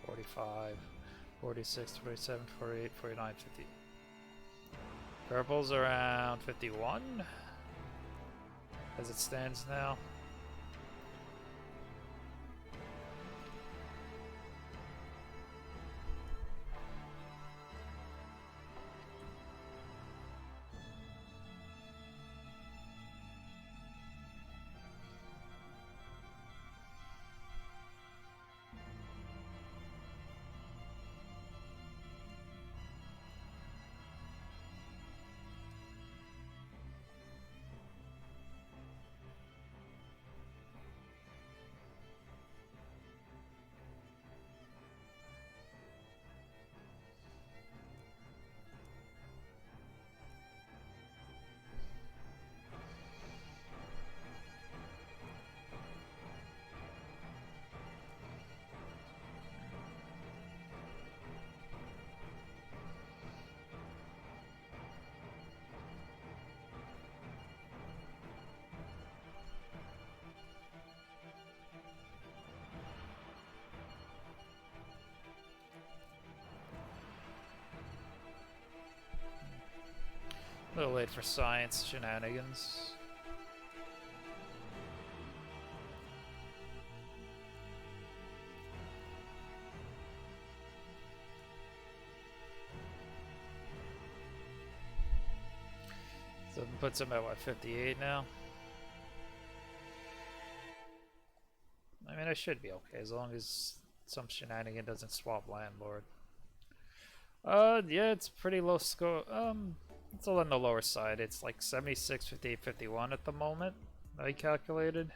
45, 46, 47, 48, 49, 50. Purple's around 51 as it stands now. calculate for science shenanigans. So it puts him at what, 58 now? I mean, I should be okay as long as some shenanigan doesn't swap landlord. Yeah, it's pretty low score. It's all on the lower side. It's like 76, 58, 51 at the moment. I calculated.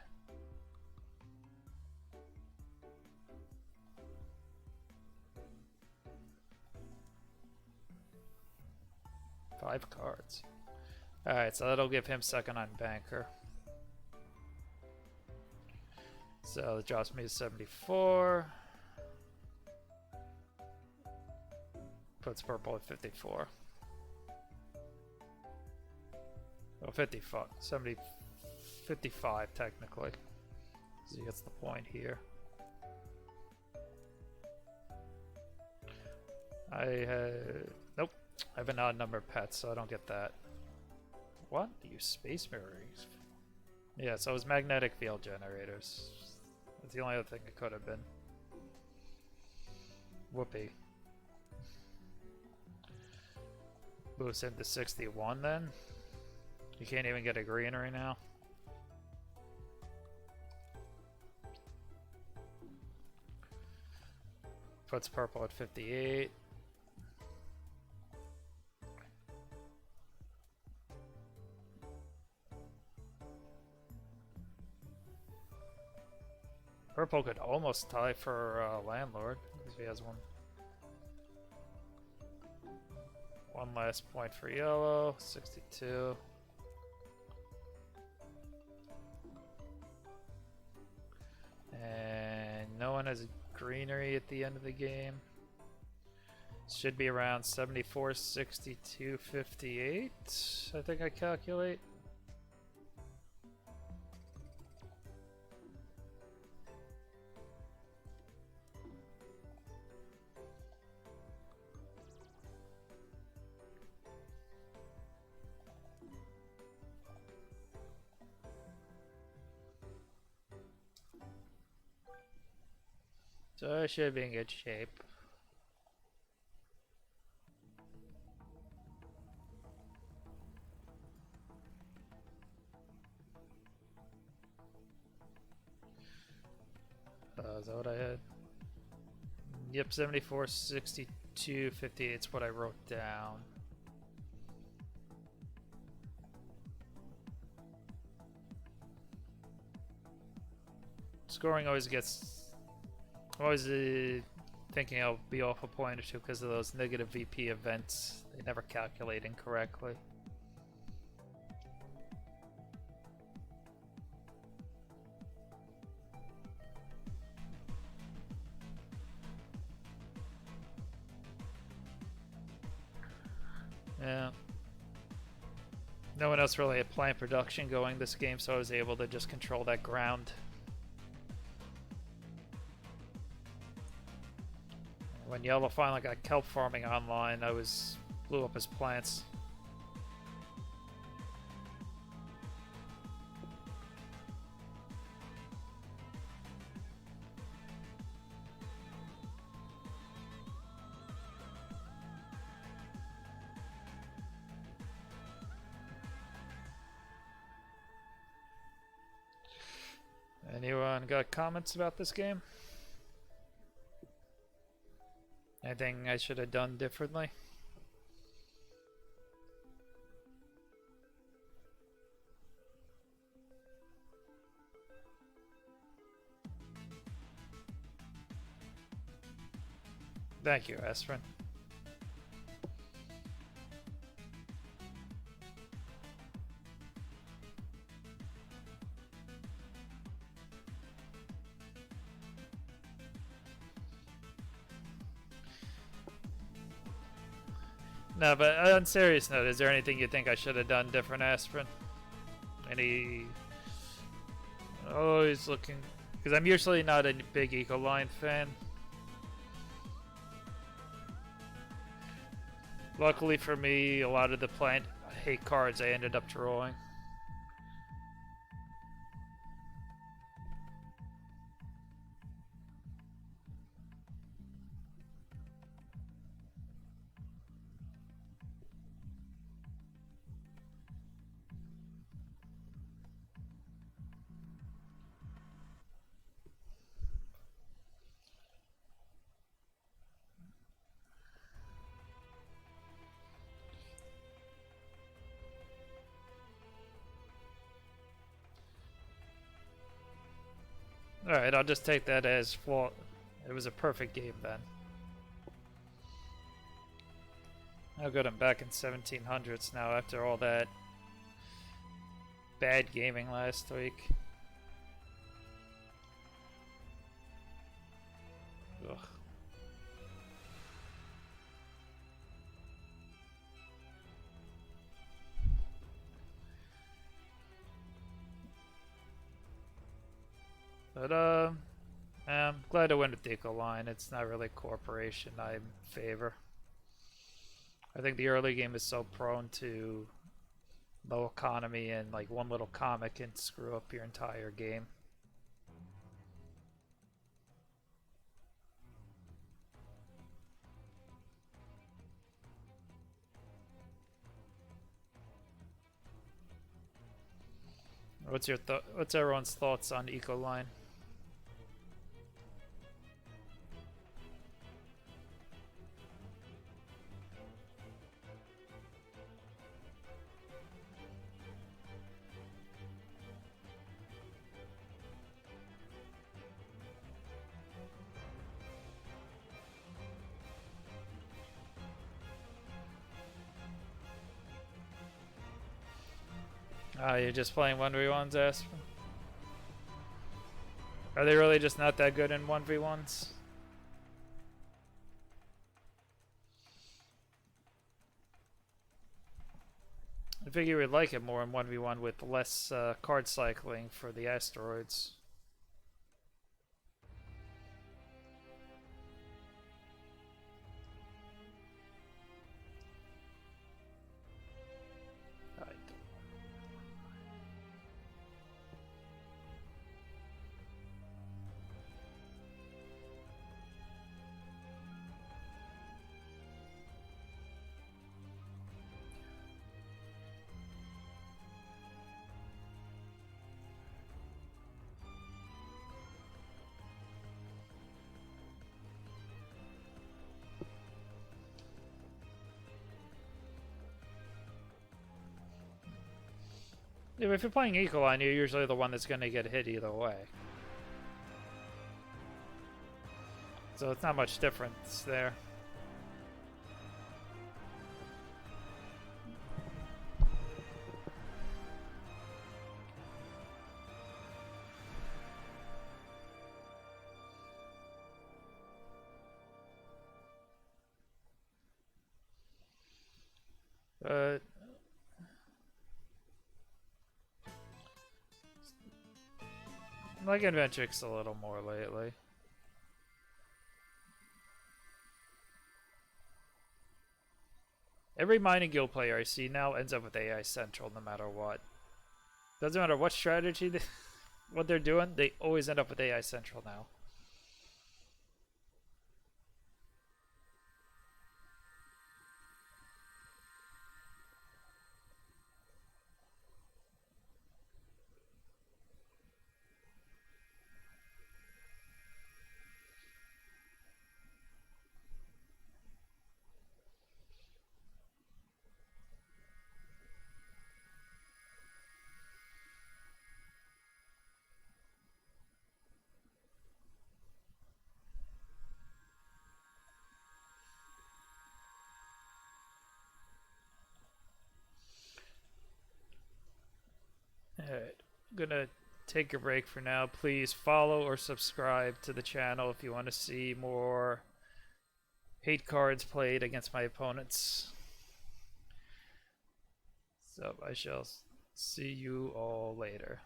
Five cards. Alright, so that'll give him second on banker. So it drops me to 74. Puts purple at 54. Oh, 55. 70, 55 technically. So he gets the point here. Nope. I have an odd number of pets, so I don't get that. What? Use space mirrors? Yeah, so it was magnetic field generators. That's the only other thing it could have been. Whoopee. Boost him to 61 then? You can't even get a greenery now? Puts purple at 58. Purple could almost tie for landlord if he has one. One last point for yellow, 62. And no one has a greenery at the end of the game. Should be around 74, 62, 58, I think I calculate. So I should be in good shape. Is that what I had? Yep, 74, 62, 58 is what I wrote down. Scoring always gets... I'm always thinking I'll be off a point or two because of those negative VP events. They never calculate incorrectly. Yeah. No one else really had plant production going this game, so I was able to just control that ground. When Yellow finally got kelp farming online, I blew up his plants. Anyone got comments about this game? Anything I should have done differently? Thank you, Esprin. No, but on a serious note, is there anything you think I should have done different, Aspirin? Any... Always looking... Because I'm usually not a big Ecoline fan. Luckily for me, a lot of the plant hate cards I ended up drawing. Alright, I'll just take that as fault. It was a perfect game then. Oh good, I'm back in 1700s now after all that bad gaming last week. Ugh. But I'm glad I went with the Eco line. It's not really corporation I favor. I think the early game is so prone to low economy and like one little comic can screw up your entire game. What's everyone's thoughts on Eco line? You're just playing 1v1s, Aspen? Are they really just not that good in 1v1s? I figure you would like it more in 1v1 with less card cycling for the asteroids. Yeah, if you're playing Eco line, you're usually the one that's going to get hit either way. So it's not much difference there. Like Adventrix a little more lately. Every mining guild player I see now ends up with AI Central no matter what. Doesn't matter what strategy what they're doing, they always end up with AI Central now. Alright, I'm gonna take a break for now. Please follow or subscribe to the channel if you want to see more hate cards played against my opponents. So I shall see you all later.